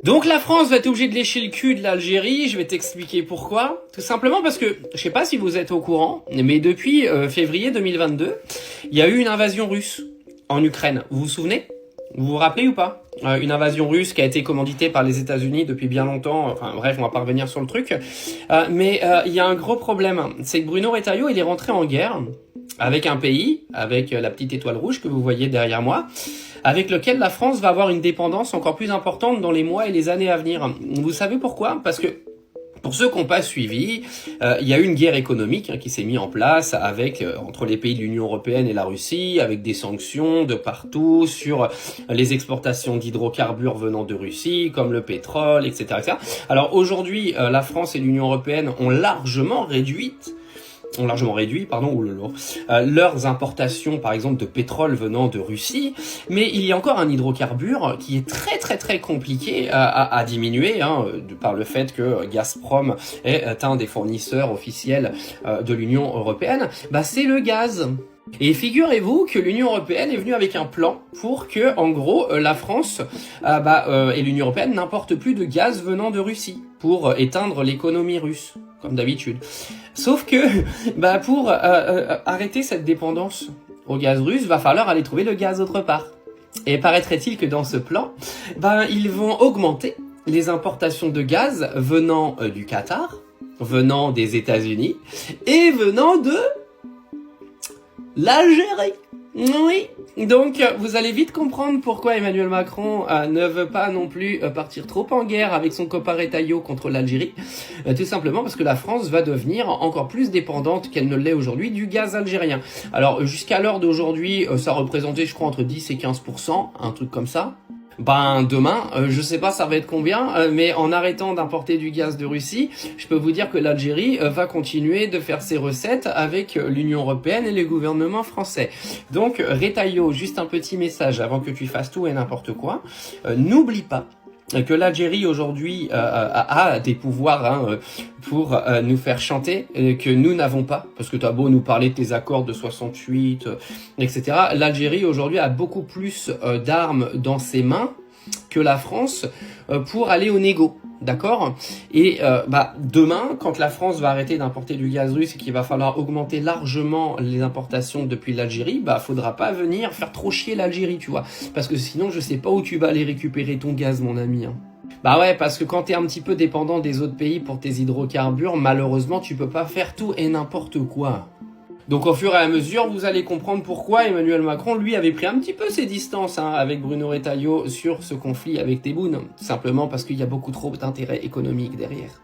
Donc la France va être obligée de lécher le cul de l'Algérie, je vais t'expliquer pourquoi. Tout simplement parce que, je sais pas si vous êtes au courant, mais depuis février 2022, il y a eu une invasion russe en Ukraine. Vous vous souvenez ? Vous vous rappelez ou pas ? Une invasion russe qui a été commanditée par les États-Unis depuis bien longtemps. Enfin bref, on va pas revenir sur le truc. Mais il y a un gros problème, c'est que Bruno Retailleau, il est rentré en guerre avec un pays, avec la petite étoile rouge que vous voyez derrière moi, avec lequel la France va avoir une dépendance encore plus importante dans les mois et les années à venir. Vous savez pourquoi ? Parce que pour ceux qui n'ont pas suivi, il y a eu une guerre économique qui s'est mise en place avec entre les pays de l'Union européenne et la Russie, avec des sanctions de partout sur les exportations d'hydrocarbures venant de Russie, comme le pétrole, etc. etc. Alors aujourd'hui, la France et l'Union européenne ont largement réduit leurs importations, par exemple, de pétrole venant de Russie, mais il y a encore un hydrocarbure qui est très compliqué à diminuer, par le fait que Gazprom est un des fournisseurs officiels de l'Union européenne, c'est le gaz. Et figurez-vous que l'Union européenne est venue avec un plan pour que, en gros, la France et l'Union européenne n'importent plus de gaz venant de Russie pour éteindre l'économie russe, comme d'habitude. Sauf que, pour arrêter cette dépendance au gaz russe, va falloir aller trouver le gaz autre part. Et paraîtrait-il que dans ce plan, ils vont augmenter les importations de gaz venant du Qatar, venant des États-Unis et venant de l'Algérie. Oui, donc vous allez vite comprendre pourquoi Emmanuel Macron ne veut pas non plus partir trop en guerre avec son copain Retailleau contre l'Algérie. Tout simplement parce que la France va devenir encore plus dépendante qu'elle ne l'est aujourd'hui du gaz algérien. Alors jusqu'à l'heure d'aujourd'hui, ça représentait je crois entre 10 et 15%, un truc comme ça. Demain, je sais pas ça va être combien, mais en arrêtant d'importer du gaz de Russie, je peux vous dire que l'Algérie va continuer de faire ses recettes avec l'Union européenne et les gouvernements français. Donc Retailleau, juste un petit message avant que tu fasses tout et n'importe quoi, n'oublie pas que l'Algérie aujourd'hui a des pouvoirs pour nous faire chanter, que nous n'avons pas, parce que t'as beau nous parler de tes accords de 68, etc. L'Algérie aujourd'hui a beaucoup plus d'armes dans ses mains que la France pour aller au négo. D'accord ? Et demain, quand la France va arrêter d'importer du gaz russe et qu'il va falloir augmenter largement les importations depuis l'Algérie, faudra pas venir faire trop chier l'Algérie, tu vois. Parce que sinon, je sais pas où tu vas aller récupérer ton gaz, mon ami. Ouais, parce que quand t'es un petit peu dépendant des autres pays pour tes hydrocarbures, malheureusement, tu peux pas faire tout et n'importe quoi. Donc au fur et à mesure, vous allez comprendre pourquoi Emmanuel Macron, lui, avait pris un petit peu ses distances avec Bruno Retailleau sur ce conflit avec Tebboune. Simplement parce qu'il y a beaucoup trop d'intérêts économiques derrière.